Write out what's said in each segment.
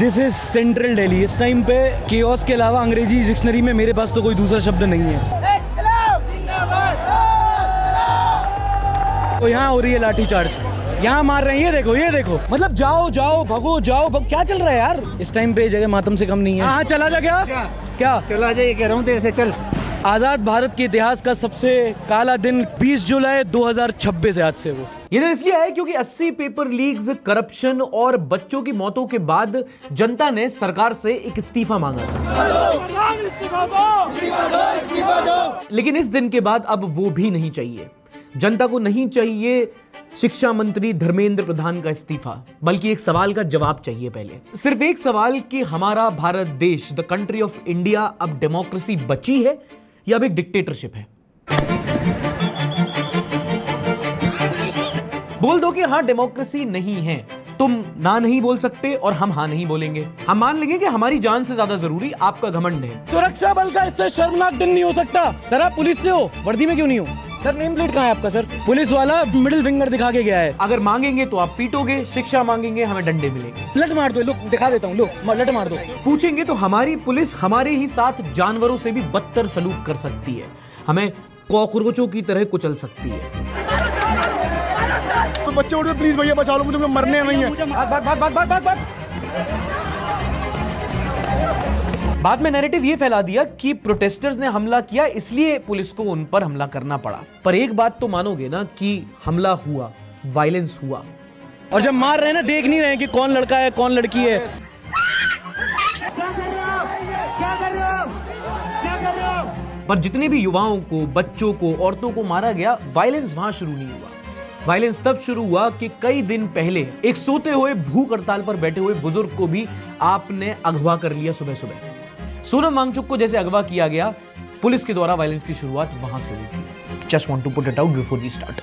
This is central Delhi. इस time पे chaos के अलावा अंग्रेजी डिक्शनरी में मेरे पास तो कोई दूसरा शब्द नहीं है। तो यहाँ हो रही है लाठी चार्ज, यहाँ मार रहे हैं, ये देखो मतलब जाओ जाओ भगो जाओ भगो, क्या चल रहा है यार। इस टाइम पे जगह मातम से कम नहीं है। हाँ चला जा, क्या चला जा, ये कह रहा हूँ देर से चल। आजाद भारत के इतिहास का सबसे काला दिन 20 जुलाई 2026 है आज से। वो ये तो इसलिए है क्योंकि 80 पेपर लीक्स, करप्शन और बच्चों की मौतों के बाद जनता ने सरकार से एक इस्तीफा मांगा था। लेकिन इस दिन के बाद अब वो भी नहीं चाहिए। जनता को नहीं चाहिए शिक्षा मंत्री धर्मेंद्र प्रधान का इस्तीफा, बल्कि एक सवाल का जवाब चाहिए। पहले सिर्फ एक सवाल कि हमारा भारत देश, द कंट्री ऑफ इंडिया, अब डेमोक्रेसी बची है या अब एक डिक्टेटरशिप है? बोल दो कि हाँ डेमोक्रेसी नहीं है, तुम ना नहीं बोल सकते और हम हाँ नहीं बोलेंगे। हम मान लेंगे कि हमारी जान से ज्यादा जरूरी आपका घमंड है। सुरक्षा बल का इससे शर्मनाक दिन नहीं हो सकता। सर आप पुलिस से हो, वर्दी में क्यों नहीं हो? सर नेम प्लेट कहाँ है आपका? सर पुलिस वाला मिडिल फिंगर दिखा के गया है। अगर मांगेंगे तो आप पीटोगे, शिक्षा मांगेंगे हमें डंडे मिलेंगे। लट मार दो, लो दिखा देता हूँ, लो लट मार दो। पूछेंगे तो हमारी पुलिस हमारे ही साथ जानवरों से भी बदतर सलूक कर सकती है, हमें कॉकरोचों की तरह कुचल सकती है। तो बच्चे उठो प्लीज भैया, बचा लो मुझे, मरने नहीं है। बाद में नैरेटिव ये फैला दिया कि प्रोटेस्टर्स ने हमला किया इसलिए पुलिस को उन पर हमला करना पड़ा। पर एक बात तो मानोगे ना कि हमला हुआ, वायलेंस हुआ। और जब मार रहे हैं ना, देख नहीं रहे हैं कि कौन लड़का है कौन लड़की है। पर जितने भी युवाओं को, बच्चों को, औरतों को मारा गया, वायलेंस वहां शुरू नहीं हुआ। वायलेंस तब शुरू हुआ कि कई दिन पहले एक सोते हुए भूख हड़ताल पर बैठे हुए बुजुर्ग को भी आपने अगवा कर लिया सुबह सुबह। सोनम वांगचुक को जैसे अगवा किया गया, पुलिस के द्वारा वायलेंस की शुरुआत वहां से हुई थी। Just want to put it out before we start.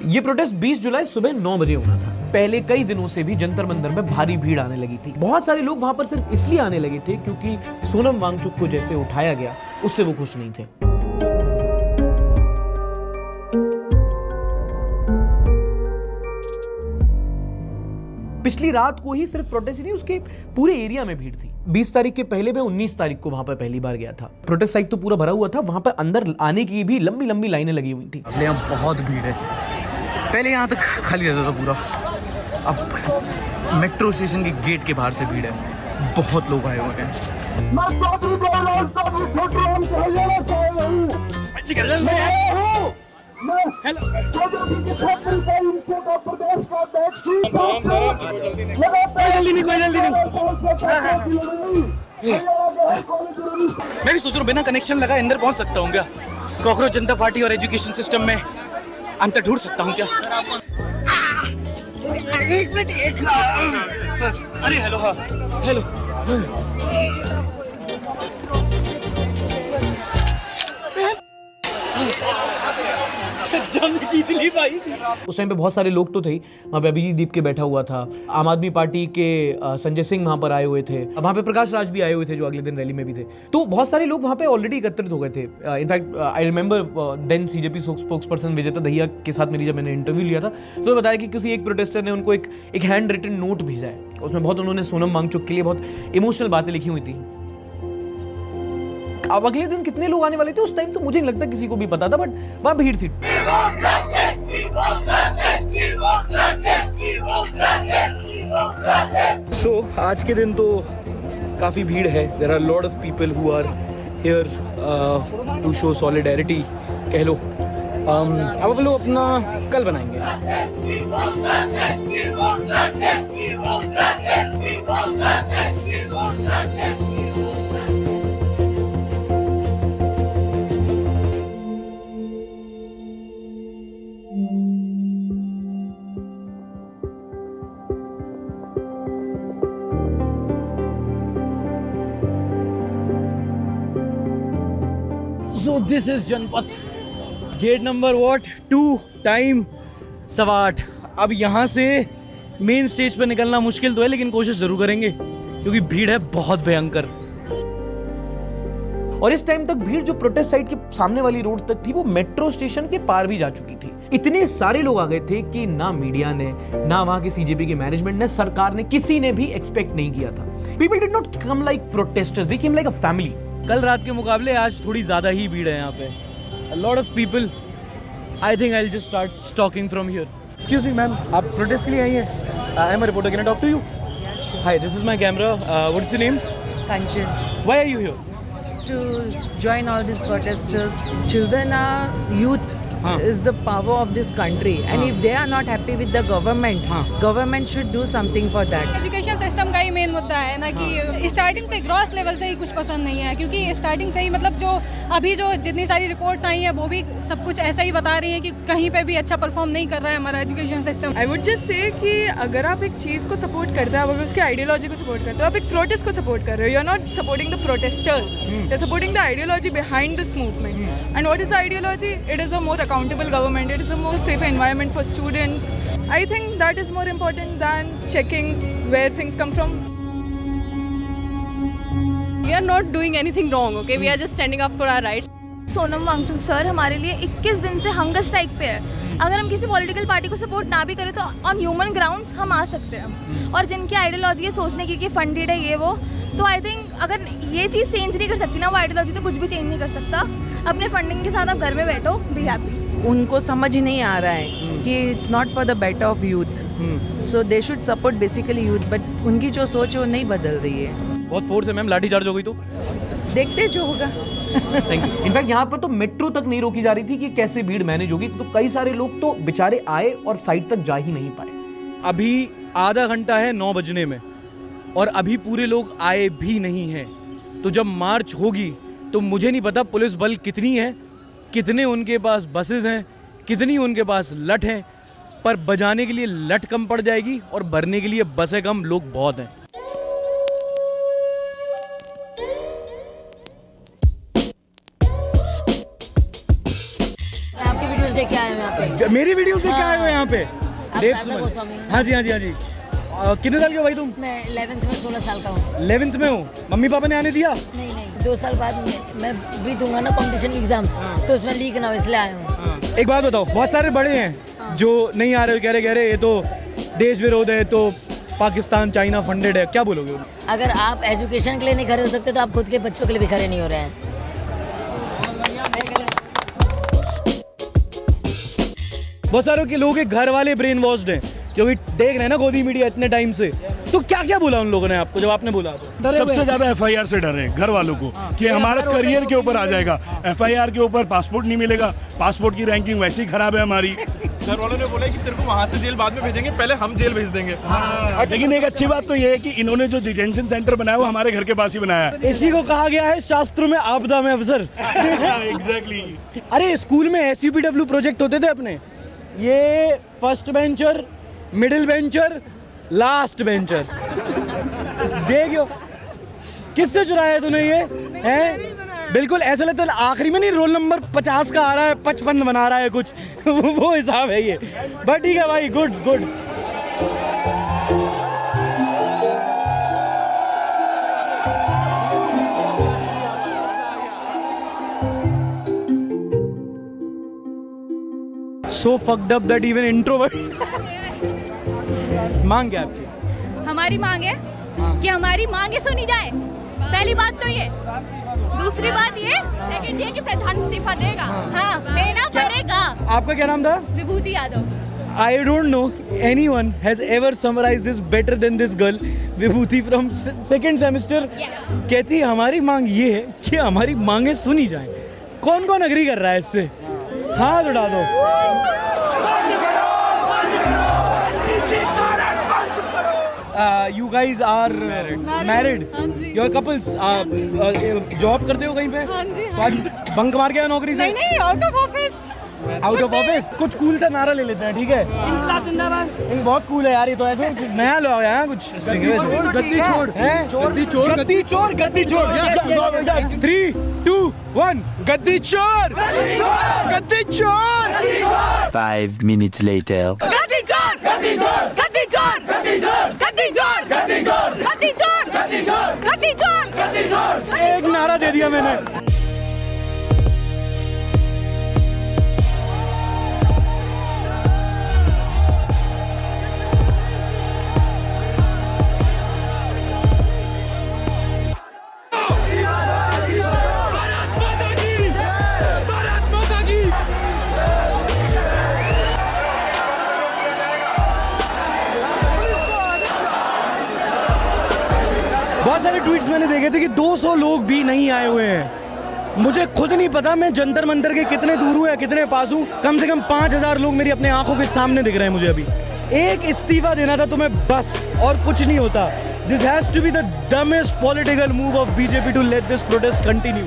ये प्रोटेस्ट 20 जुलाई सुबह 9 बजे होना था। पहले कई दिनों से भी जंतर मंतर में भारी भीड़ आने लगी थी। बहुत सारे लोग वहां पर सिर्फ इसलिए आने लगे थे क्योंकि सोनम वांगचुक को जैसे उठाया गया उससे वो खुश नहीं थे। पिछली रात को ही सिर्फ प्रोटेस्ट ही नहीं, उसके पूरे एरिया में भीड़ थी। 20 तारीख के पहले मैं 19 तारीख को वहां पर पहली बार गया था। प्रोटेस्ट साइट तो पूरा भरा हुआ था, वहां पर अंदर आने की भी लंबी लंबी लाइनें लगी हुई थी। यहाँ बहुत भीड़ है। पहले यहाँ तक खाली रहता था पूरा, अब मेट्रो स्टेशन के गेट के बाहर से भीड़ है। बहुत लोग आए हुए हैं। मैं भी सोच रहा हूँ बिना कनेक्शन लगा अंदर पहुंच सकता हूँ क्या? कॉकरोच जनता पार्टी और एजुकेशन सिस्टम में अंतर ढूंढ सकता हूँ क्या? एक मिनट, अरे हेलो, हाँ हेलो। जंग जीत ली भाई। उस टाइम पे बहुत सारे लोग तो थे वहाँ पे। अभिजीत दीप के बैठा हुआ था, आम आदमी पार्टी के संजय सिंह वहाँ पर आए हुए थे, वहाँ पे प्रकाश राज भी आए हुए थे जो अगले दिन रैली में भी थे। तो बहुत सारे लोग वहाँ पे ऑलरेडी एकत्रित हो गए थे। In fact I remember then CJP spokesperson Vijeta Dahiya के साथ मेरी जब मैंने इंटरव्यू लिया था तो बताया कि किसी एक प्रोटेस्टर ने उनको एक हैंड रिटन नोट भेजा है। उसमें बहुत उन्होंने सोनम वांगचुक के लिए बहुत इमोशनल बातें लिखी हुई थी। अब अगले दिन कितने लोग आने वाले थे उस टाइम तो मुझे नहीं लगता किसी को भी पता था, बट वहां भीड़ थी। आज के दिन तो काफी भीड़ है। There are lot of people who are here to show solidarity कह लो। अब हम लोग अपना कल बनाएंगे। So this is Janpath, gate number 2, time 8:15। अब यहाँ से मेन स्टेज पर निकलना मुश्किल तो है, लेकिन कोशिश जरूर करेंगे क्योंकि भीड़ है बहुत भयंकर। और इस टाइम तक भीड़ जो प्रोटेस्ट साइट के सामने वाली रोड तक थी वो मेट्रो स्टेशन के पार भी जा चुकी थी। इतने सारे लोग आ गए थे कि ना मीडिया ने, ना वहां के सीजेपी के मैनेजमेंट ने, सरकार ने, किसी ने भी एक्सपेक्ट नहीं किया था। People did not come like protesters, they came like a family. कल रात के मुकाबले आज थोड़ी ज़्यादा ही भीड़ है यहाँ पे। A lot of people. I think I'll just start stalking from here. Excuse me, ma'am. आप प्रोटेस्ट के लिए आई हैं? I'm a reporter. Can I talk to you? Hi, this is my camera. What's your name? Kanchan, Why are you here? to join all these protesters. Children are youth. हाँ. Is the power of this country, and हाँ. if they are not happy with the government, हाँ. government should do something for that. Education system का ही main मुद्दा है ना कि starting से gross level से ही कुछ पसंद नहीं है, क्योंकि स्टार्टिंग से ही मतलब जो अभी जो जितनी सारी रिपोर्ट्स आई हैं वो भी सब कुछ ऐसा ही बता रही हैं कि कहीं पे भी अच्छा परफॉर्म नहीं कर रहा है हमारा education system. I would just say कि अगर आप एक चीज़ को सपोर्ट करते हो, आप अगर उसके आइडियोलॉजी को सपोर्ट करते हो, आप एक प्रोटेस्ट को सपोर्ट कर रहे हो, you are not supporting the protesters, you are supporting the ideology behind this movement. And what is ideology? It is a more accountable government, it is a more safe environment for students. I think that is more important than checking where things come from. We are not doing anything wrong, okay? We are just standing up for our rights. Sonam Wangchuk sir हमारे लिए 21 दिन से hunger strike पे है। अगर हम किसी political party को सपोर्ट ना भी करें तो ऑन ह्यूमन ग्राउंड्स हम आ सकते हैं। और जिनकी आइडियोलॉजी है सोचने की कि फंडेड है ये वो, तो आई थिंक अगर ये चीज़ चेंज नहीं कर सकती ना वो आइडियोलॉजी, तो कुछ भी चेंज नहीं कर सकता। अपने फंडिंग के साथ आप घर में बैठो, बी हैप्पी। उनको समझ ही नहीं आ रहा है कि it's not for the better of youth, so they should support basically youth, but उनकी जो सोच है वो नहीं बदल रही है। बहुत फोर्स है मैम, लाठी चार्ज हो गई तो। देखते जो होगा। Thank you. इनफैक्ट यहाँ पर तो मेट्रो तक नहीं रोकी जा रही थी कि कैसे भीड़ मैनेज होगी, तो कई सारे लोग तो बेचारे आए और साइड तक जा ही नहीं पाए। अभी आधा घंटा है 9 बजने में और अभी पूरे लोग आए भी नहीं हैं। तो जब मार्च होगी तो मुझे नहीं पता पुलिस बल कितनी है, कितने उनके पास बसेस हैं, कितनी उनके पास लठ हैं, पर बजाने के लिए लठ कम पड़ जाएगी और भरने के लिए बसें कम, लोग बहुत हैं। आपकी वीडियोस देख के आए हैं यहाँ पे। मेरी वीडियोस देख के आए हो यहाँ पे? देव श्रद्धा सुमन। गोस्वामी। हाँ जी, हाँ जी, हाँ जी। कितने साल के हो भाई तुम? मैं 11th में 16 साल का हूँ। 11th में हो? मम्मी पापा ने आने दिया? नहीं नहीं, 2 साल बाद मैं भी दूंगा ना कंपटीशन की एग्जाम्स, तो उसमें लीक ना हो इसलिए आया हूँ। एक बात बताओ, बहुत सारे बड़े हैं जो नहीं आ रहे, कह रहे ये तो देश विरोध है, तो पाकिस्तान चाइना फंडेड है, क्या बोलोगे? अगर आप एजुकेशन के लिए नहीं खड़े हो सकते तो आप खुद के बच्चों के लिए भी खड़े नहीं हो रहे हैं। बहुत सारे के लोगों के घर वाले ब्रेन वॉश्ड हैं जो भी देख रहे हैं ना गोदी मीडिया इतने टाइम से, तो क्या क्या बोला उन लोगों ने आपको जब आपने बोला? तो सबसे ज्यादा एफआईआर से डर है घर वालों को कि हमारा करियर के ऊपर आ जाएगा। एफआईआर के ऊपर पासपोर्ट नहीं मिलेगा, पासपोर्ट की रैंकिंग वैसे ही खराब है हमारी। घर वालों ने बोला कि तेरे को वहाँ से जेल बाद में भेजेंगे, पहले हम जेल भेज देंगे। लेकिन एक अच्छी बात तो ये है कि इन्होंने जो डिटेंशन सेंटर बनाया वो हमारे घर के पास ही बनाया है। इसी को कहा गया है शास्त्रों में आपदा में अवसर। एग्जैक्टली। अरे स्कूल में SUPW प्रोजेक्ट होते थे अपने, ये first bencher, middle bencher, last bencher, देखियो किससे चुराया तूने ये हैं? बिल्कुल ऐसा लगता है आखिरी में नहीं, रोल नंबर 50 का आ रहा है, 55 बना रहा है कुछ वो हिसाब है ये। बट ठीक है भाई, good good. So fucked up that even introvert मांग क्या आपकी? हमारी मांग है कि हमारी मांगे सुनी जाए, पहली बात तो ये। दूसरी बात ये, सेकंड ये कि प्रधान इस्तीफा देगा। हाँ, देना पड़ेगा। आपका क्या नाम था? विभूति Yadav. I don't know anyone has ever summarized this better than this girl, Vibhuti from second semester। कहती है हमारी मांग ये है कि हमारी मांगे सुनी जाएं। कौन कौन अग्री कर रहा है इससे? हाथ उठा दो। You guys are married? You're couples? Job करते हो कहीं पे? हाँ जी। बंक मार के आए नौकरी से? नहीं, out of office. Out of office? कुछ कूल सा नारा ले लेते हैं, ठीक है? इनकलाब जिंदाबाद। ये बहुत कूल है यार, ये तो ऐसे नया लो है कुछ। गद्दी छोड़, गद्दी छोड़, गद्दी छोड़, गद्दी छोड़, गद्दी छोड़। 3, 2, 1 गद्दी छोड़, गद्दी छोड़। 5 minutes later. गद्दी चोर, गद्दी चोर, गद्दी चोर, गद्दी चोर, गद्दी चोर, गद्दी चोर, गद्दी चोर, गद्दी चोर, गद्दी चोर, गद्दी चोर। एक नारा दे दिया मैंने। ट्वीट्स मैंने देखे थे कि 200 लोग भी नहीं आए हुए हैं। मुझे खुद नहीं पता मैं जंतर मंतर के कितने दूर हूँ या कितने पास हूँ। कम से कम 5000 लोग मेरी अपने आंखों के सामने दिख रहे हैं मुझे अभी। एक इस्तीफा देना था तुम्हें बस, और कुछ नहीं होता। This has to be the dumbest political move of BJP to let this protest continue.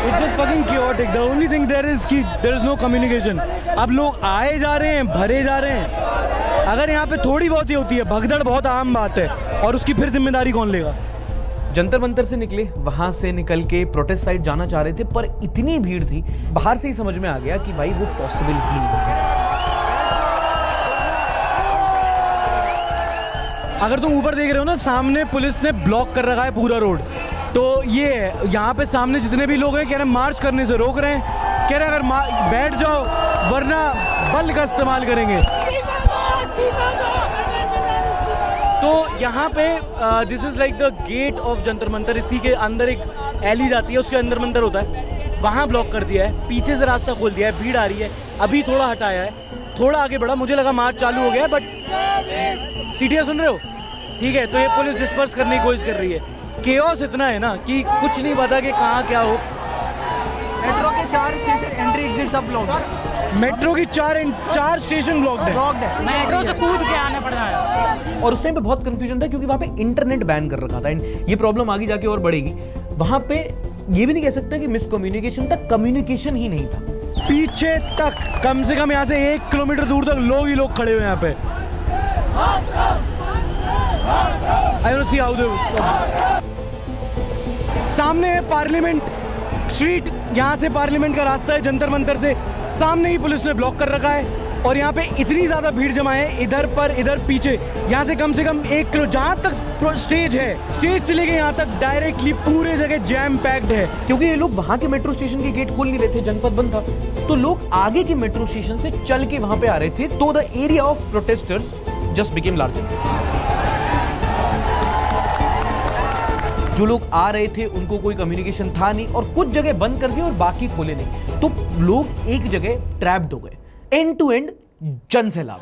It's just fucking chaotic. The only thing there is कि there is no communication. अब लोग आए जा रहे हैं, भरे जा रहे हैं। अगर यहाँ पे थोड़ी बहुत ही होती है भगदड़, बहुत आम बात है, और उसकी फिर जिम्मेदारी कौन लेगा? जंतर मंतर से निकले, वहां से निकल के प्रोटेस्ट साइड जाना चाह रहे थे, पर इतनी भीड़ थी, बाहर से ही समझ में आ गया कि भाई वो पॉसिबल ही नहीं है। अगर तुम ऊपर देख रहे हो ना, सामने पुलिस ने ब्लॉक कर रखा है पूरा रोड। तो ये यहाँ पे सामने जितने भी लोग हैं कह रहे हैं मार्च करने से रोक रहे हैं, कह रहे हैं अगर बैठ जाओ वरना बल का इस्तेमाल करेंगे। तो यहाँ पे this is like the gate of Jantar Mantar. इसी के अंदर एक एली जाती है, उसके अंदर मंतर होता है, वहाँ ब्लॉक कर दिया है, पीछे से रास्ता खोल दिया है, भीड़ आ रही है। अभी थोड़ा हटाया है, थोड़ा आगे बढ़ा, मुझे लगा मार्च चालू हो गया, बट सीटियाँ सुन रहे हो? ठीक है, तो ये पुलिस डिस्पर्स करने की कोशिश कर रही है। केओस इतना है ना कि कुछ नहीं पता कि कहाँ क्या हो। मेट्रो के 4 स्टेशन एंट्री एग्जिट सब ब्लॉक है। मेट्रो की 4 स्टेशन ब्लॉक्ड है। मेट्रो से कूद के आने पड़ रहा है। और उस टाइम पे बहुत कंफ्यूजन था क्योंकि वहां पे इंटरनेट बैन कर रखा था, एंड ये प्रॉब्लम आगे जाके और बढ़ेगी। वहां पे ये भी नहीं कह सकता कि मिसकम्युनिकेशन था, कम्युनिकेशन ही नहीं था। पीछे तक कम से कम यहाँ से 1 किलोमीटर दूर तक लोग ही लोग खड़े हुए यहाँ पे। I don't see how they will stop this. सामने है पार्लियामेंट स्ट्रीट, यहाँ से पार्लियामेंट का रास्ता है जंतर मंतर से, सामने ही पुलिस ने ब्लॉक कर रखा है। और यहाँ पे इतनी ज़्यादा भीड़ जमा है, इधर पर इधर पीछे, यहाँ से कम 1 किलो जहाँ तक स्टेज है, स्टेज से लेके यहाँ तक डायरेक्टली पूरे जगह जैम पैक्ड है। क्योंकि ये लोग वहां के मेट्रो स्टेशन के गेट खोल नहीं रहे थे, जनपद बंद था, तो लोग आगे के मेट्रो स्टेशन से चल के वहां पे आ रहे थे। तो the area of protesters just became larger. जो लोग आ रहे थे उनको कोई कम्युनिकेशन था नहीं, और कुछ जगह बंद कर दिए और बाकी खोले नहीं, तो लोग एक जगह ट्रैप्ड हो गए। एंड टू एंड जन सैलाब।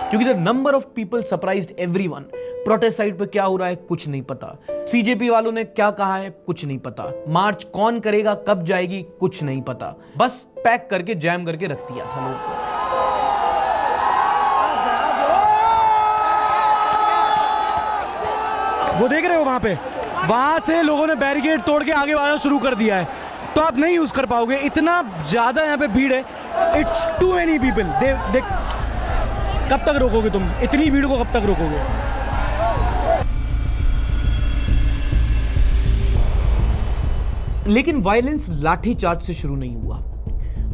क्योंकि the number of people surprised everyone. Protest side पे क्या हो रहा है कुछ नहीं पता, सीजेपी वालों ने क्या कहा है कुछ नहीं पता, मार्च कौन करेगा, कब जाएगी, कुछ नहीं पता, बस पैक करके जैम करके रख दिया था लोगों को। वो देख रहे हो वहां से लोगों ने बैरिकेड तोड़ के आगे वाला शुरू कर दिया है, तो आप नहीं यूज कर पाओगे। इतना ज्यादा यहाँ पे भीड़ है, इट्स टू मेनी पीपल। देख कब तक रोकोगे तुम इतनी भीड़ को, कब तक रोकोगे? लेकिन वायलेंस लाठीचार्ज से शुरू नहीं हुआ,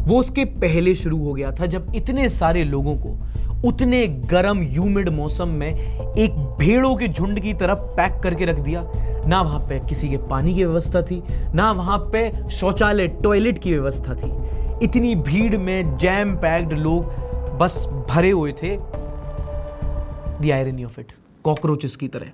वो उसके पहले शुरू हो गया था, जब इतने सारे लोगों को उतने गर्म ह्यूमिड मौसम में एक भेड़ों के झुंड की तरह पैक करके रख दिया। ना वहां पे किसी के पानी की व्यवस्था थी, ना वहां पे शौचालय टॉयलेट की व्यवस्था थी। इतनी भीड़ में जैम पैक्ड लोग बस भरे हुए थे। The irony of it, cockroaches की तरह।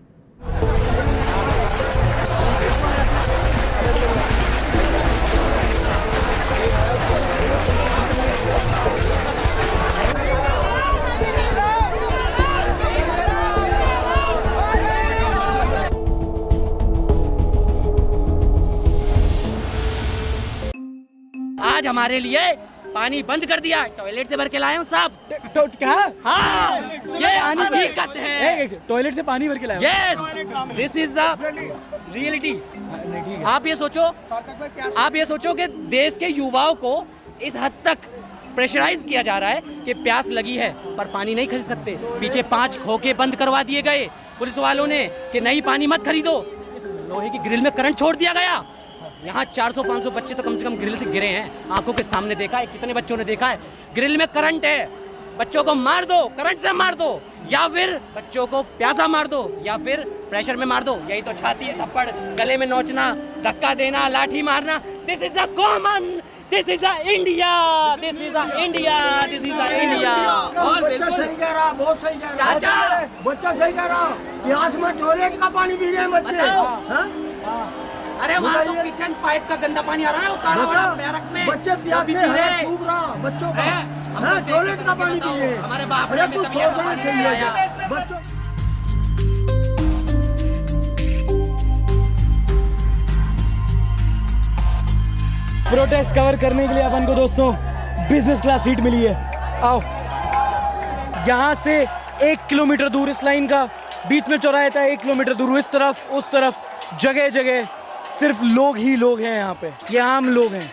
आज हमारे लिए पानी बंद कर दिया, टॉयलेट से भर के लाए हूँ साहब। क्या? हाँ, ये हकीकत है। टॉयलेट से पानी भर के लाए? Yes, this is the reality. आप ये सोचो कि देश के युवाओं को इस हद तक प्रेशराइज किया जा रहा है कि प्यास लगी है पर पानी नहीं खरीद सकते। पीछे 5 खोखे बंद करवा दिए गए पुलिस वालों ने कि नहीं पानी मत खरीदो। इस लोहे की ग्रिल में करंट छोड़ दिया गया। यहाँ 400-500 बच्चे तो कम से कम ग्रिल से गिरे हैं, आंखों के सामने देखा है। कितने बच्चों ने देखा है ग्रिल में करंट है, बच्चों को मार दो, करंट से मार दो, या फिर बच्चों को प्यासा मार दो, या फिर प्रेशर में मार दो। यही तो छाती है, थप्पड़, गले में नोचना, धक्का देना, लाठी मारना। This is a common this is India, this is India, this is India. और बच्चा सही कह रहा, बहुत सही कह रहा। चाचा बच्चा सही कह रहा, यहाँ में टॉयलेट का पानी पी रहे हैं बच्चे। हाँ? अरे वहाँ तो किचन पाइप का गंदा पानी आ रहा है, उतारा हुआ बैरक में। बच्चे प्यास से हालत सूख रहा बच्चों का, टॉयलेट का पानी पी रहे हैं। हमारे बाप अरे तू सोचना चाहिए बच्चों। प्रोटेस्ट कवर करने के लिए अपन को दोस्तों बिजनेस क्लास सीट मिली है। आओ, यहाँ से 1 किलोमीटर दूर इस लाइन का बीच में चौराहा था, 1 किलोमीटर दूर इस तरफ उस तरफ जगह जगह सिर्फ लोग ही लोग हैं। यहाँ पे ये आम लोग हैं,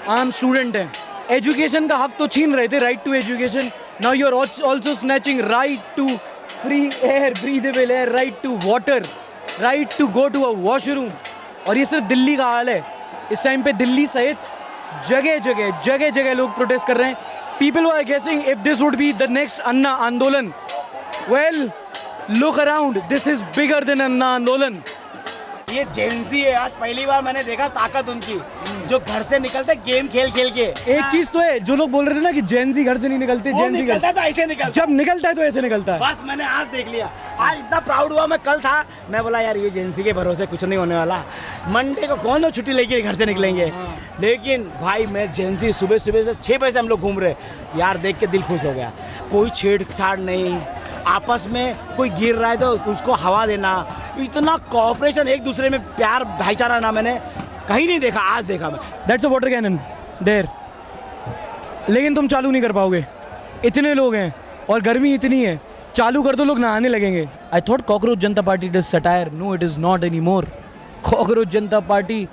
आम स्टूडेंट हैं। एजुकेशन का हक तो छीन रहे थे, right to education. Now you are also snatching right to free air, breathable air, right to water, right to go to a washroom. और ये सिर्फ दिल्ली का हाल है। इस टाइम पे दिल्ली सहित जगह जगह लोग प्रोटेस्ट कर रहे हैं। People are guessing if this would be the next Anna andolan. Well, look around, this is bigger than Anna andolan. ये जेंजी है, आज पहली बार मैंने देखा ताकत उनकी, जो घर से निकलते गेम खेल खेल के। एक चीज तो है, जो लोग बोल रहे थे ना कि जेंजी घर से नहीं निकलते, जेंजी निकलता तो ऐसे निकलता, जब निकलता है तो ऐसे निकलता है। बस मैंने आज देख लिया, आज इतना प्राउड हुआ। मैं कल था, मैं बोला यार ये जेंसी के भरोसे कुछ नहीं होने वाला, मंडे को कौन लोग छुट्टी लेके घर से निकलेंगे। लेकिन भाई मैं जेंसी सुबह सुबह से 6 बजे से हम लोग घूम रहे यार, देख के दिल खुश हो गया। कोई छेड़छाड़ नहीं, आपस में कोई गिर रहा है तो उसको हवा देना, इतना कोऑपरेशन, एक दूसरे में प्यार भाईचारा ना मैंने कहीं नहीं देखा, आज देखा मैं। That's a water cannon there, लेकिन तुम चालू नहीं कर पाओगे, इतने लोग हैं और गर्मी इतनी है। चालू कर दो, लोग नहाने लगेंगे। I thought cockroach Janta party it is satire, no it is not any more. Cockroach Janta party,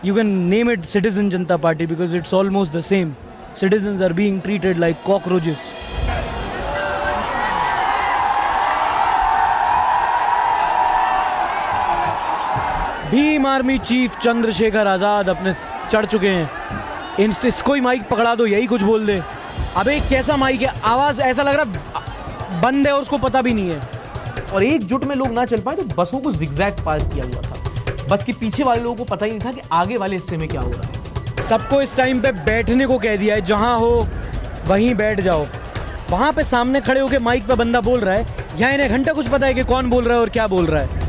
you can name it Citizen Janta Party because it's almost the same. Citizens are being treated like cockroaches. Bhim army chief Chandrashekhar Azad अपने चढ़ चुके हैं। इसको ही mic पकड़ा दो, यही कुछ बोल दे। अबे कैसा माइक है, आवाज़ ऐसा लग रहा बंद है और उसको पता भी नहीं है। और एकजुट में लोग ना चल पाए तो बसों को जिगजैग पार्क किया हुआ था। बस के पीछे वाले लोगों को पता ही नहीं था कि आगे वाले हिस्से में क्या हो रहा है। सबको इस टाइम पे बैठने को कह दिया है, जहां हो वहीं बैठ जाओ। वहां पे सामने खड़े होकर माइक पे बंदा बोल रहा है, यहाँ इन्हें घंटा कुछ पता है कि कौन बोल रहा है और क्या बोल रहा है।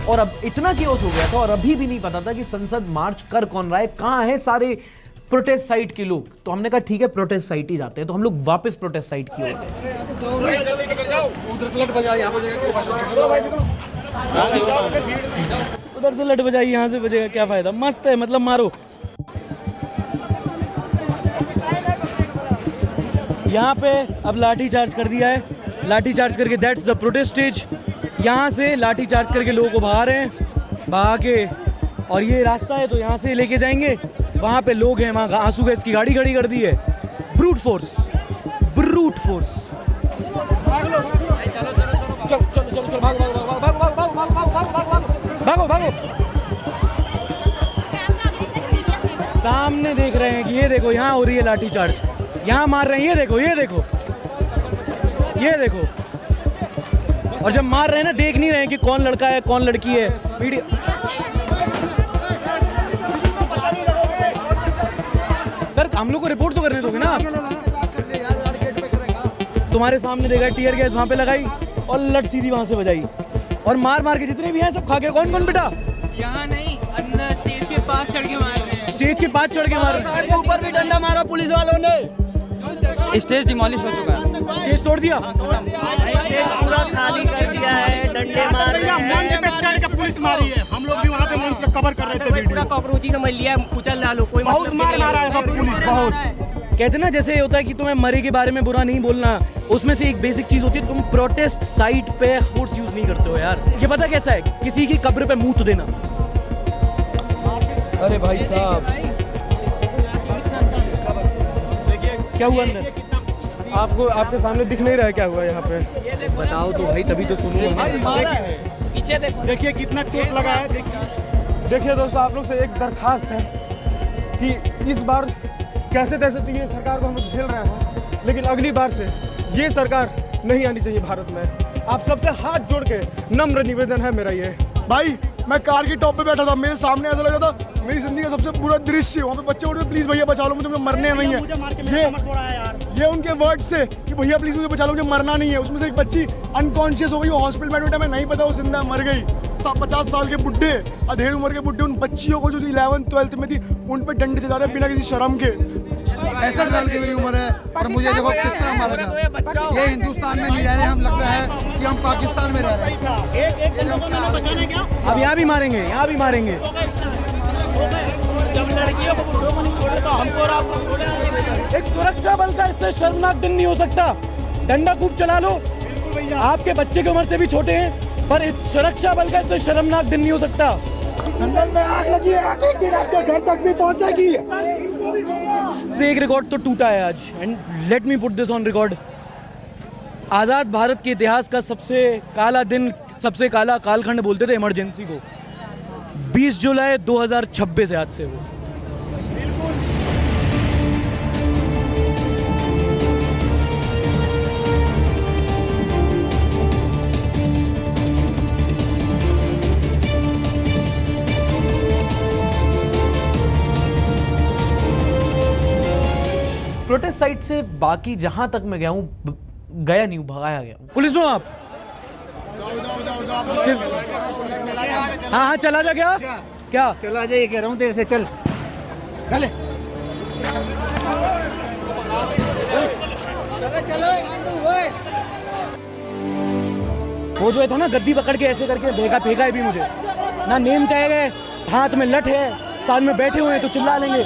और अब इतना केओस हो गया था और अभी भी नहीं पता था कि संसद मार्च कर कौन रहा है, कहाँ है सारे प्रोटेस्ट साइट के लोग। तो हमने कहा ठीक है प्रोटेस्ट साइट ही जाते हैं, तो हम लोग वापस प्रोटेस्ट साइट की ओर उधर से लट बजाई, यहाँ से बजेगा, क्या फायदा। मस्त है, मतलब मारो। यहाँ पे अब लाठी चार्ज कर दिया है, लाठी चार्ज करके दैट्स द प्रोटेस्ट स्टेज। यहाँ से लाठी चार्ज करके लोगों को भगा रहे हैं, भगा के, और ये रास्ता है तो यहाँ से लेके जाएंगे। वहाँ पे लोग हैं, वहाँ आंसू गैस की गाड़ी खड़ी कर दी है। Brute force, brute force. चलो चलो चलो चलो, भागो भागो भागो भागो भागो भागो भागो भागो भागो भागो। सामने देख रहे हैं कि ये देखो यहाँ हो रही है लाठी चार्ज, यहाँ मार रहे हैं, ये देखो ये देखो ये देखो। और जब मार रहे हैं ना, देख नहीं रहे हैं कि कौन लड़का है कौन लड़की है। वीडियो सर, हम लोग को रिपोर्ट तो करने दोगे ना आप? तुम्हारे सामने देखा टीयर गैस वहाँ पे लगाई और लट सीधी वहाँ से बजाई, और मार मार के जितने भी हैं सब खा के। कौन कौन बेटा? यहाँ नहीं, अंदर स्टेज के पास चढ़ के मार रहे हैं। स्टेज के पास चढ़ के मार रहे हैं। ऊपर भी डंडा मारा पुलिस वालों ने। स्टेज डिमोलिश हो चुका है, स्टेज तोड़ दिया, स्टेज पूरा खाली कर दिया है, डंडे मार रहे हैं। मंच पे चढ़ के पुलिस मारी है, हम लोग भी वहाँ पे मंच पे कवर कर रहे थे वीडियो। कॉकरोची समझ लिया, कुचल डालो, कोई बहुत मार मारा है सब पुलिस, बहुत। कहते ना जैसे होता है कि तुम्हें मरे के बारे में बुरा नहीं बोलना, उसमें से एक बेसिक चीज होती है, तुम प्रोटेस्ट साइट पे फोर्स यूज नहीं करते हो यार। ये पता कैसा है, किसी की कब्र पे मुंह देना। अरे भाई साहब, क्या हुआ अंदर? आपको आपके सामने दिख नहीं रहा है क्या हुआ यहाँ पे? बताओ तो भाई, तभी तो सुनूंगा। पीछे देखो, देखिए कितना चोट लगा है। देखिए दोस्तों, आप लोग से एक दरखास्त है कि इस बार कैसे तैसे तो ये सरकार को हम लोग झेल रहे हैं, लेकिन अगली बार से ये सरकार नहीं आनी चाहिए भारत में। आप सबसे हाथ जोड़ के नम्र निवेदन है मेरा ये। भाई मैं कार की टॉप पे बैठा था, मेरे सामने ऐसा लग रहा था मेरी जिंदगी का सबसे बुरा दृश्य। वहाँ पे बच्चे बोल रहे थे प्लीज भैया बचा लो मुझे मरने नहीं है। ये उनके वर्ड्स थे कि भैया प्लीज मुझे बचा लो मुझे मरना नहीं है। उसमें से एक बच्ची अनकॉन्शियस हो गई, वो हॉस्पिटल में एडमिट है, मैं नहीं पता वो जिंदा मर गई। 50 साल के बुढ़े, अधेड़ उम्र के बुढ़े उन बच्चियों को जो 11th 12th में थी उन पे डंडे चला रहे बिना किसी शर्म के। 65 साल की मेरी उम्र है और मुझे देखो किस तरह मारा था। ये हिंदुस्तान में नहीं रह रहे, हम लगता है कि हम पाकिस्तान में रह रहे हैं। अब यहाँ भी मारेंगे, यहाँ भी मारेंगे। जब लड़कियों को बुढ़ों को नहीं छोड़े तो हमको और आपको छोड़े। एक सुरक्षा बल का इससे शर्मनाक दिन नहीं हो सकता। डंडा खूब चला लो, आपके बच्चे की उम्र से भी छोटे हैं, पर एक सुरक्षा बल का इससे शर्मनाक दिन नहीं हो सकता। जंगल में आग लगी है, आग एक दिन आपके घर तक भी पहुंचेगी। एक रिकॉर्ड तो टूटा है आज, and let me put this on record. आज़ाद भारत के इतिहास का सबसे काला दिन, सबसे काला कालखंड बोलते थे इमरजेंसी को। 20 जुलाई 2026 आज से वो। प्रोटेस्ट साइट से बाकी जहां तक मैं गया हूँ, गया नहीं हूँ, भगाया गया हूँ। पुलिस में आप सिर्फ हाँ हाँ चला जा। क्या चला जा, ये कह रहा हूँ देर से चल। चले वो जो है था ना गद्दी पकड़ के ऐसे करके फेंका है भी मुझे ना। नेम टैग है, हाथ में लठ है, साथ में बैठे हुए हैं तो चिल्ला लेंगे।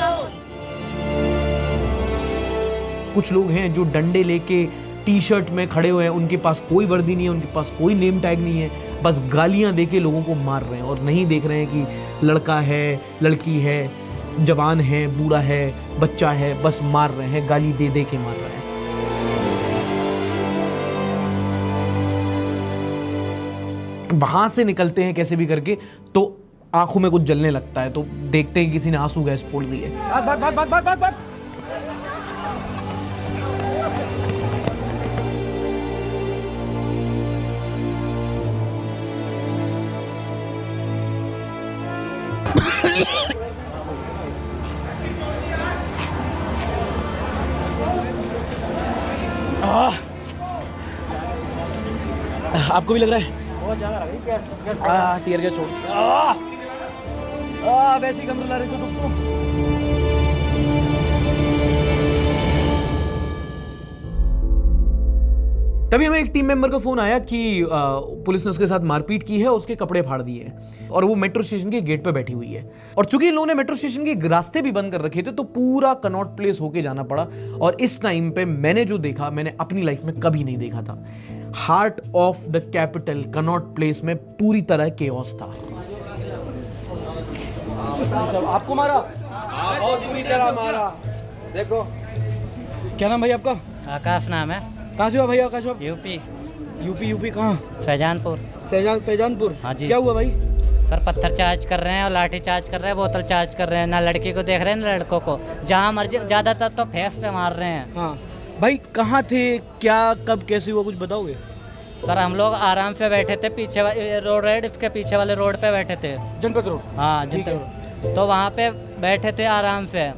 कुछ लोग हैं जो डंडे लेके टी शर्ट में खड़े हुए हैं, उनके पास कोई वर्दी नहीं है, उनके पास कोई नेम टैग नहीं है, बस गालियां देके लोगों को मार रहे हैं और नहीं देख रहे हैं कि लड़का है, लड़की है, जवान है, बूढ़ा है, बच्चा है, बस मार रहे हैं, गाली दे दे के मार रहे हैं। वहां से निकलते हैं कैसे भी करके तो आंखों में कुछ जलने लगता है, तो देखते हैं किसी ने आंसू गैस फोड़ दी है। भाग। आपको भी लग रहा है? बहुत ज्यादा लग रही है। टीयर गैस छोड़। वैसे ही कम रुला रहे थे दोस्तों। तभी हमें एक टीम मेंबर का फोन आया कि पुलिस ने उसके साथ मारपीट की है, उसके कपड़े फाड़ दिए हैं और वो मेट्रो स्टेशन के गेट पे बैठी हुई है। और चूंकि इन लोगों ने मेट्रो स्टेशन के रास्ते भी बंद कर रखे थे तो पूरा कनॉट प्लेस होके जाना पड़ा। और इस टाइम पे मैंने जो देखा, मैंने अपनी लाइफ में कभी नहीं देखा था। Heart of the capital Connaught place में पूरी तरह केओस था। सब आपको मारा? बहुत बुरी तरह मारा। देखो क्या नाम भाई आपका? आकाश नाम है। कहाँ से हो भाई आकाश आप? यूपी। यूपी कहाँ? शाहजहांपुर। फैजानपुर। हाँ जी। क्या हुआ भाई? सर पत्थर चार्ज कर रहे हैं और लाठी चार्ज कर रहे हैं, बोतल चार्ज कर रहे हैं, ना लड़की को देख रहे हैं ना लड़कों को, जहाँ मर्जी, ज़्यादातर तो फेस पे मार रहे हैं। हाँ भाई कहाँ थे, क्या कब कैसे हुआ कुछ बताओगे? सर हम लोग आराम से बैठे थे, पीछे रोड है उसके पीछे वाले रोड पे बैठे थे। जनपद रोड? हाँ जनपद रोड। तो वहाँ पे बैठे थे आराम से,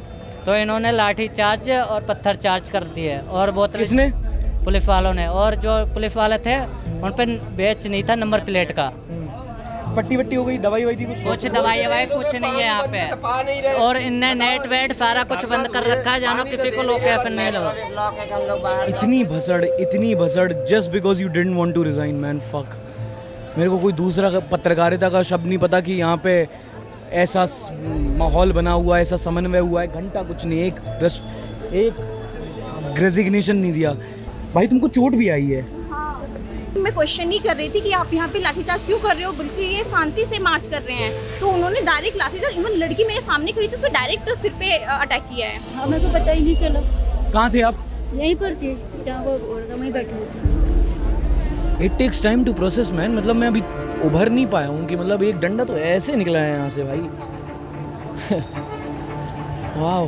तो इन्होंने लाठी चार्ज और पत्थर चार्ज कर दिए और बोतल। किसने? पुलिस वालों ने। और जो पुलिस वाले थे उन पे बैच नहीं था नंबर प्लेट का। पट्टी वट्टी हो गई, दवाई वही थी कुछ दवाई ववाई कुछ नहीं है यहाँ पे। और इनने नेट वेट सारा कुछ बंद कर रखा है, जानो किसी को लोकेशन नहीं लो। इतनी भसड़ just because you didn't want to resign man. Fuck, मेरे को कोई दूसरा पत्रकारिता का शब्द नहीं पता कि यहाँ पे ऐसा माहौल बना हुआ है, ऐसा समन्वय हुआ है। घंटा कुछ नहीं, एक रेजिग्नेशन नहीं दिया। भाई तुमको चोट भी आई है? मैं क्वेश्चन नहीं कर रही थी कि आप यहाँ पे लाठीचार्ज क्यों कर रहे हो, बल्कि ये शांति से मार्च कर रहे हैं। तो उन्होंने डायरेक्ट लाठीचार्ज, इवन लड़की मेरे सामने खड़ी थी, उस पर डायरेक्ट सिर पे अटैक किया है। हमें तो पता ही नहीं चला। कहाँ थे आप? यहीं पर थे, जहाँ वो वहीं बैठे थे। It takes time to process man. मतलब मैं अभी उभर नहीं पाया हूँ कि मतलब एक डंडा तो ऐसे निकला है यहाँ से भाई। वाह।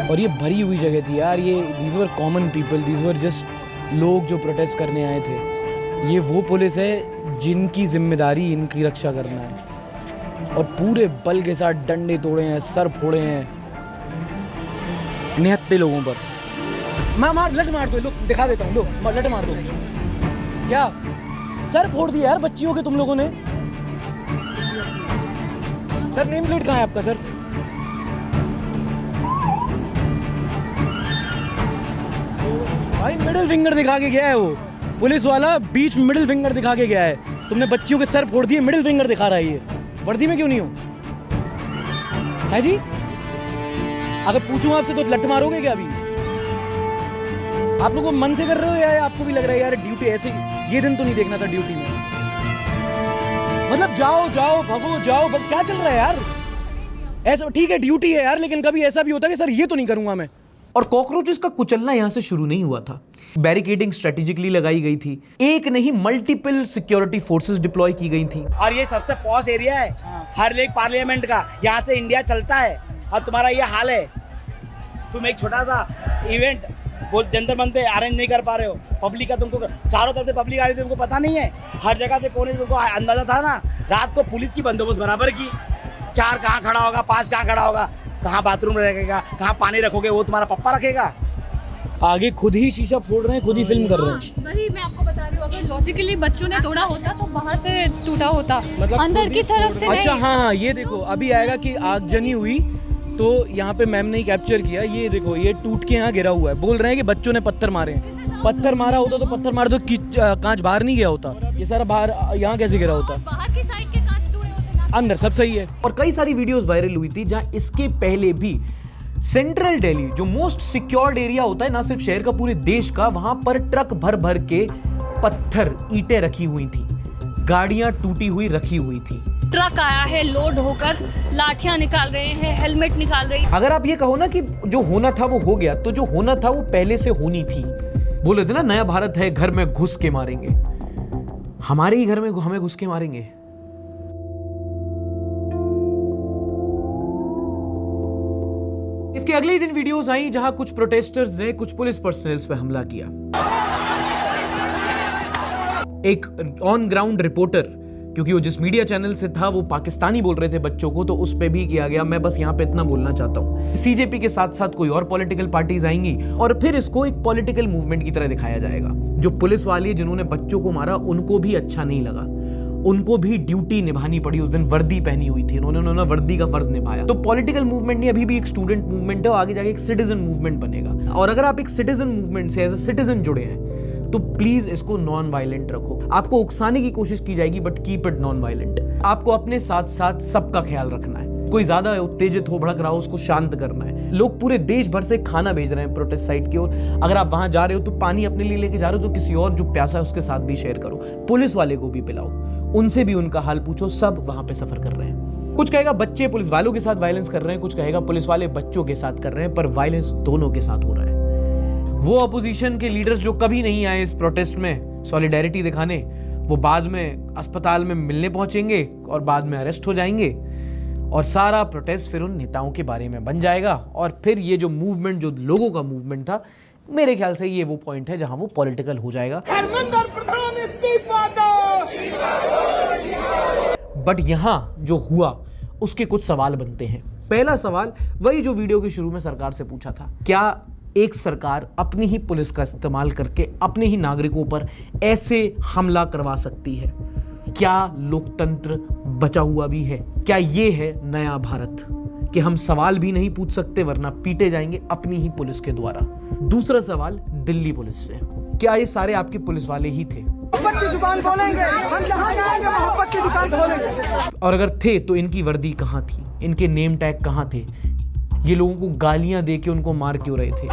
और ये भरी हुई जगह थी यार। ये these were common people, these were just लोग जो प्रोटेस्ट करने आए थे, ये वो पुलिस है जिनकी जिम्मेदारी इनकी रक्षा करना है, और पूरे बल के साथ डंडे तोड़े हैं, सर फोड़े हैं निहत्ते लोगों पर। मार लट मार दो, लोग दिखा देता हूँ, लो लट मार दो। क्या सर फोड़ दिया यार बच्चियों के तुम लोगों ने। सर नेम प्लेट कहाँ है आपका सर? भाई मिडिल फिंगर दिखा के गया है वो पुलिस वाला, बीच में मिडिल फिंगर दिखा के गया है। तुमने बच्चियों के सर फोड़ दिए, मिडिल फिंगर दिखा रहा है ये। वर्दी में क्यों नहीं हो है जी? अगर पूछूं आपसे तो लट मारोगे क्या अभी? आप लोगों को मन से कर रहे हो या आपको भी लग रहा है यार ड्यूटी ऐसे ये दिन तो नहीं देखना था ड्यूटी में? मतलब जाओ जाओ भगो जाओ क्या चल रहा है यार? ऐसा ठीक है ड्यूटी है यार, लेकिन कभी ऐसा भी होता है कि सर ये तो नहीं करूंगा मैं। और कॉकरोचेस का कुचलना यहां से शुरू नहीं हुआ था। बैरिकेडिंग स्ट्रेटेजिकली लगाई गई थी, एक नहीं मल्टीपल सिक्योरिटी फोर्सेस डिप्लॉय की गई थी। और ये सबसे पॉस एरिया है हर एक पार्लियामेंट का, यहाँ से इंडिया चलता है। और तुम्हारा ये हाल है, तुम एक छोटा सा इवेंट जंतर मंतर पे अरेंज नहीं कर पा रहे हो। पब्लिक का तुमको चारों तरफ से पब्लिक आ रही थी, तुमको पता नहीं है। हर जगह से कोने तुमको अंदाजा था ना। रात को पुलिस की बंदोबस्त बराबर की, 4 कहाँ खड़ा होगा, 5 कहाँ खड़ा होगा, कहाँ बाथरूम रखेगा, कहाँ पानी रखोगे वो तुम्हारा पप्पा रखेगा। आगे खुद ही शीशा फोड़ रहे हैं, खुद ही फिल्म कर रहे हैं। वही मैं आपको बता रही हूँ, अगर लॉजिकली बच्चों ने तोड़ा होता तो बाहर से टूटा होता, अंदर की तरफ से अच्छा नहीं। हाँ, ये देखो अभी आएगा कि आगजनी हुई तो यहाँ पे मैम ने कैप्चर किया। ये देखो ये टूट के यहाँ गिरा हुआ है। बोल रहे हैं कि बच्चों ने पत्थर मारे हैं। पत्थर मारा होता तो पत्थर मार दो कांच बाहर नहीं गया होता, ये सारा बाहर यहाँ कैसे गिरा होता? बाहर की साइड के कांच टूटे होते, अंदर सब सही है। और कई सारी वीडियोस वायरल हुई थी जहां इसके पहले भी सेंट्रल दिल्ली जो मोस्ट सिक्योर्ड एरिया होता है ना सिर्फ शहर का पूरे देश का, वहां पर ट्रक भर भर के पत्थर ईंटें रखी हुई थी, गाड़ियां टूटी हुई रखी हुई थी। ट्रक आया है लोड होकर, लाठियां निकाल रहे हैं, हेलमेट निकाल रहे हैं। अगर आप ये कहो ना कि जो होना था वो हो गया, तो जो होना था वो पहले से होनी थी। बोले थे ना नया भारत है, घर में घुस के मारेंगे। हमारे ही घर में हमें घुस के मारेंगे। इसके अगले ही दिन वीडियोस आई जहां कुछ प्रोटेस्टर्स ने कुछ पुलिस पर्सनल्स पे हमला किया। एक ऑन ग्राउंड रिपोर्टर, क्योंकि वो जिस मीडिया चैनल से था वो पाकिस्तानी बोल रहे थे बच्चों को, तो उस पे भी किया गया। मैं बस यहाँ पे इतना बोलना चाहता हूँ, सीजेपी के साथ साथ कोई और पॉलिटिकल पार्टीज आएंगी और फिर इसको एक पॉलिटिकल मूवमेंट की तरह दिखाया जाएगा। जो पुलिस वाले जिन्होंने बच्चों को मारा उनको भी अच्छा नहीं लगा, उनको भी ड्यूटी निभानी पड़ी। उस दिन वर्दी पहनी हुई थी, उन्होंने वर्दी का फर्ज निभाया। तो पॉलिटिकल मूवमेंट नहीं, अभी भी एक स्टूडेंट मूवमेंट है, आगे जाके एक सिटीजन मूवमेंट बनेगा। और अगर आप एक सिटीजन मूवमेंट से एज अ सिटीजन जुड़े हैं तो प्लीज इसको नॉन वायलेंट रखो। आपको उकसाने की कोशिश की जाएगी but keep it non violent. आपको अपने साथ साथ सबका ख्याल रखना है। कोई ज्यादा उत्तेजित हो, भड़क रहा हो, उसको शांत करना है। लोग पूरे देश भर से खाना भेज रहे हैं प्रोटेस्ट साइट की ओर। अगर आप वहां जा रहे हो तो पानी अपने लिए लेके जा रहे हो तो किसी और जो प्यासा है उसके साथ भी शेयर करो। पुलिस वाले को भी पिलाओ, उनसे भी उनका हाल पूछो। सब वहां पे सफर कर रहे हैं। कुछ कहेगा बच्चे पुलिस वालों के साथ वायलेंस कर रहे हैं, कुछ कहेगा पुलिस वाले बच्चों के साथ कर रहे हैं, पर वायलेंस दोनों के साथ हो रहा है। वो अपोजिशन के लीडर्स जो कभी नहीं आए इस प्रोटेस्ट में सॉलिडेरिटी दिखाने, वो बाद में अस्पताल में मिलने पहुंचेंगे और बाद में अरेस्ट हो जाएंगे और सारा प्रोटेस्ट फिर उन नेताओं के बारे में बन जाएगा। और फिर ये जो मूवमेंट, जो लोगों का मूवमेंट था, मेरे ख्याल से ये वो पॉइंट है जहां वो पॉलिटिकल हो जाएगा। बट यहां जो हुआ उसके कुछ सवाल बनते हैं। पहला सवाल वही जो वीडियो के शुरू में सरकार से पूछा था, क्या एक सरकार अपनी ही पुलिस का इस्तेमाल करके अपने ही नागरिकों पर ऐसे हमला करवा सकती है? क्या लोकतंत्र बचा हुआ भी है? क्या ये है नया भारत कि हम सवाल भी नहीं पूछ सकते वरना पीटे जाएंगे अपनी ही पुलिस के द्वारा? दूसरा सवाल दिल्ली पुलिस से, क्या ये सारे आपके पुलिस वाले ही थे? और अगर थे तो इनकी वर्दी कहां थी, इनके नेम टैग कहां थे? ये लोगों को गालियां दे के उनको मार क्यों रहे थे?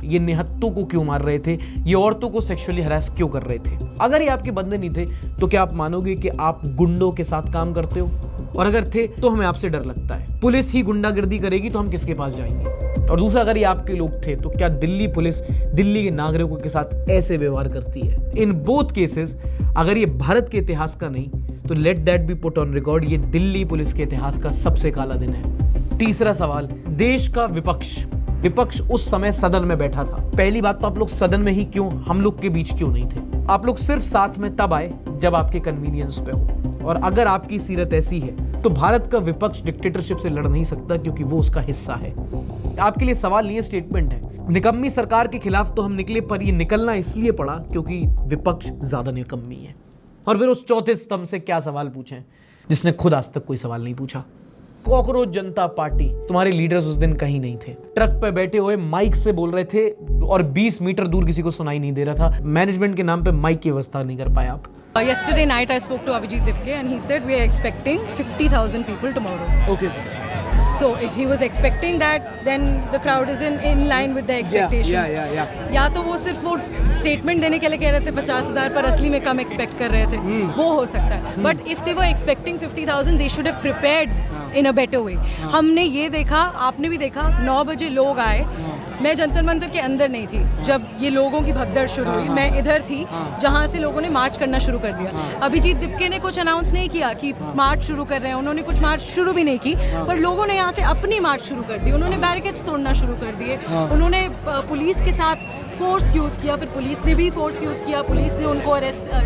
ये निहत्तों को क्यों मार रहे थे? ये औरतों को सेक्सुअली हरास क्यों कर रहे थे? अगर ये आपके बंदे नहीं थे तो क्या आप मानोगे कि आप गुंडों के साथ काम करते हो? और अगर थे तो हमें आपसे डर लगता है। पुलिस ही गुंडागर्दी करेगी तो हम किसके पास जाएंगे? और दूसरा, अगर ये आपके लोग थे तो क्या दिल्ली पुलिस दिल्ली के नागरिकों के साथ ऐसे व्यवहार करती है? इन बोथ केसेस अगर ये भारत के इतिहास का नहीं तो let that B put on record, ये दिल्ली पुलिस के इतिहास का सबसे काला दिन है। तीसरा सवाल, देश का विपक्ष विपक्ष उस समय सदन में बैठा था। पहली बात तो आप लोग सदन में ही क्यों, हम लोग के बीच क्यों नहीं थे? आप लोग सिर्फ साथ में तब आए जब आपके कन्वीनियंस पे हो। और अगर आपकी सीरत ऐसी है तो भारत का विपक्ष डिक्टेटरशिप से लड़ नहीं सकता, क्योंकि वो उसका हिस्सा है। आपके लिए सवाल नहीं है, स्टेटमेंट है। निकम्मी सरकार के खिलाफ तो हम निकले, पर ये निकलना इसलिए पड़ा क्योंकि विपक्ष ज्यादा निकम्मी है। और फिर उस चौथे स्तंभ से क्या सवाल पूछें जिसने खुद आज तक कोई सवाल नहीं पूछा। कॉकरोच जनता पार्टी, तुम्हारे लीडर्स उस दिन कहीं नहीं थे। ट्रक पे बैठे हुए माइक से बोल रहे थे और 20 मीटर दूर किसी को सुनाई नहीं दे रहा था। मैनेजमेंट के नाम पे माइक की व्यवस्था नहीं कर पाए आप। Yesterday night I spoke to Abhijit Dipke and he said we are expecting 50,000 people tomorrow. Okay. So if he was expecting that, then the crowd is in line with the expectations. Yeah. या तो वो सिर्फ वो statement देने के लिए कह रहे थे 50,000 पर असली में कम एक्सपेक्ट कर रहे थे, वो हो सकता है। But if they were expecting 50,000 they should have prepared in a better way. हमने ये देखा, आपने भी देखा, 9 बजे लोग आए। मैं जंतर मंतर के अंदर नहीं थी जब ये लोगों की भगदड़ शुरू हुई, मैं इधर थी जहाँ से लोगों ने मार्च करना शुरू कर दिया। अभिजीत दिपके ने कुछ अनाउंस नहीं किया कि मार्च शुरू कर रहे हैं, उन्होंने कुछ मार्च शुरू भी नहीं की, पर लोगों ने यहाँ से अपनी मार्च शुरू कर दी। उन्होंने बैरिकेड्स तोड़ना शुरू कर दिए, उन्होंने पुलिस के साथ फोर्स यूज़ किया, फिर पुलिस ने भी फोर्स यूज़ किया, पुलिस ने उनको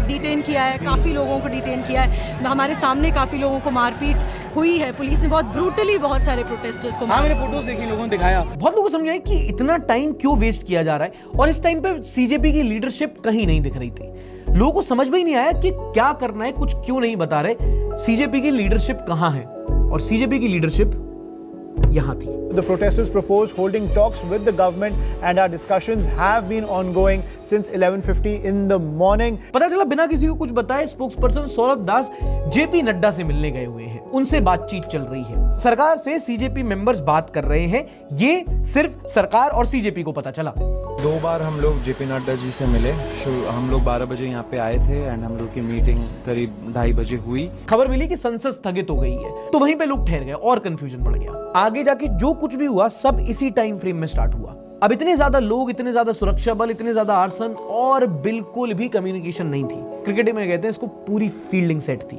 डिटेन किया है, काफ़ी लोगों को डिटेन किया है। हमारे सामने काफ़ी लोगों को मारपीट हुई है, पुलिस ने बहुत ब्रूटली बहुत सारे प्रोटेस्टर्स को मैंने फोटोज देखी, लोगों ने दिखाया। बहुत लोगों को समझाया कि इतना टाइम क्यों वेस्ट किया जा रहा है, और इस टाइम पे सीजेपी की लीडरशिप कहीं नहीं दिख रही थी। लोगों को समझ में ही नहीं आया कि क्या करना है, कुछ क्यों नहीं बता रहे। सीजेपी की लीडरशिप कहां है, और सीजेपी की लीडरशिप यहां थी। The protesters proposed holding talks with the government and our discussions have been ongoing since 11:50 in the morning. पता चला बिना किसी को कुछ बताए स्पोक्सपर्सन सौरभ दास जेपी नड्डा से मिलने गए हुए हैं, उनसे बातचीत चल रही है। सरकार से सीजेपी मेंबर्स बात कर रहे हैं, ये सिर्फ सरकार और सीजेपी को पता चला। 2 बार हम लोग जेपी नड्डा जी से मिले। हम लोग 12 बजे यहाँ पे आए थे एंड हम लोग की मीटिंग करीब 2:30 बजे हुई। खबर मिली कि संसद स्थगित हो गई है, तो वहीं पे लोग ठहर गए और कंफ्यूजन बढ़ गया। आगे जाके जो कुछ भी हुआ सब इसी टाइम फ्रेम में स्टार्ट हुआ। अब इतने ज्यादा लोग, इतने ज्यादा सुरक्षा बल, इतने ज्यादा आर्सन, और बिल्कुल भी कम्युनिकेशन नहीं थी। क्रिकेट में कहते हैं इसको पूरी फील्डिंग सेट थी,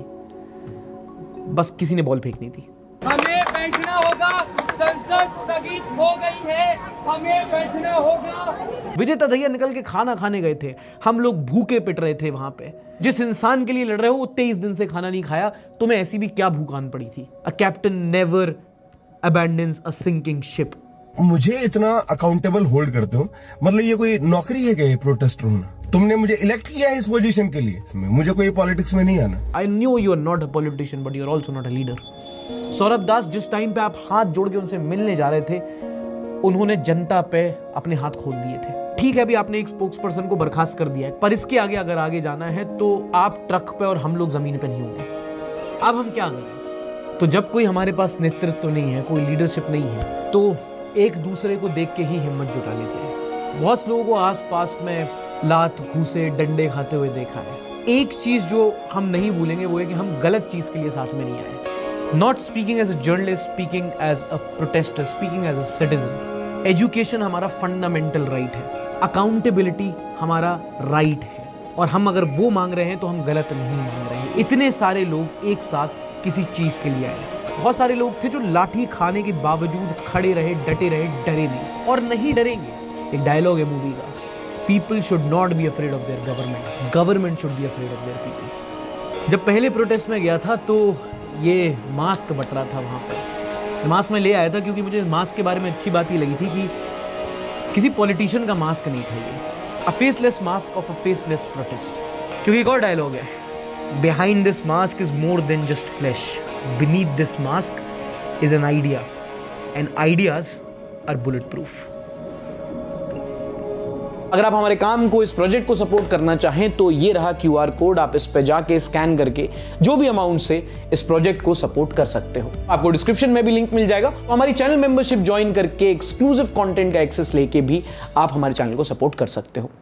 बस किसी ने बॉल फेंकनी थी। हमें बैठना होगा, संसद स्थगित हो गई है, हमें बैठना होगा। विजय तधैया निकल के खाना खाने गए थे, हम लोग भूखे पिट रहे थे वहां पे। जिस इंसान के लिए लड़ रहे हो वो 23 दिन से खाना नहीं खाया, तुम्हें ऐसी भी क्या भूख आन पड़ी थी। A captain never abandons a sinking ship। मुझे इतना अकाउंटेबल होल्ड करते हो, मतलब ये कोई नौकरी है क्या ये प्रोटेस्टर होना? तुमने मुझे इलेक्ट किया है इस पोजीशन के लिए, मुझे कोई पॉलिटिक्स में नहीं आना। I knew you are not a politician but you are also not a leader। Saurabh दास, जिस टाइम पे आप हाथ जोड़ के उनसे मिलने जा रहे थे, उन्होंने जनता पे अपने हाथ खोल दिए थे। ठीक है, अभी आपने एक स्पोक्स पर्सन को बर्खास्त कर दिया है, पर इसके आगे अगर आगे जाना है तो आप ट्रक पे और हम लोग जमीन पे नहीं होंगे। अब हम क्या करें? तो जब कोई हमारे पास नेतृत्व नहीं है, कोई लीडरशिप नहीं है, तो एक दूसरे को देख के ही हिम्मत जुटा लेते हैं। बहुत लोगों को आसपास में लात, घूसे, डंडे खाते हुए देखा है। एक चीज जो हम नहीं भूलेंगे वो है कि हम गलत चीज के लिए साथ में नहीं आए। Not speaking as a journalist, speaking as a protester, speaking as a citizen. Education हमारा फंडामेंटल राइट है, अकाउंटेबिलिटी हमारा राइट है, और हम अगर वो मांग रहे हैं तो हम गलत नहीं मांग रहे हैं। इतने सारे लोग एक साथ किसी चीज के लिए आए। बहुत सारे लोग थे जो लाठी खाने के बावजूद खड़े रहे, डटे रहे, डरे नहीं, और नहीं डरेंगे। एक डायलॉग है मूवी का, people should not be afraid of their government, government should be afraid of their people. जब पहले प्रोटेस्ट में गया था तो ये मास्क बट रहा था वहां पर। मास्क मैं ले आया था क्योंकि मुझे मास्क के बारे में अच्छी बात ये लगी थी कि किसी पॉलिटिशियन का मास्क नहीं था ये, a faceless mask of a faceless protest. क्योंकि एक और डायलॉग है, behind this mask is more than just flesh, beneath this mask is an idea and ideas are bulletproof। अगर आप हमारे काम को, इस प्रोजेक्ट को सपोर्ट करना चाहें तो ये रहा QR कोड, आप इस पे जाके स्कैन करके जो भी अमाउंट से इस प्रोजेक्ट को सपोर्ट कर सकते हो। आपको डिस्क्रिप्शन में भी लिंक मिल जाएगा। हमारी चैनल मेंबरशिप ज्वाइन करके एक्सक्लूसिव कंटेंट का एक्सेस लेके भी आप हमारे चैनल को सपोर्ट कर सकते हो।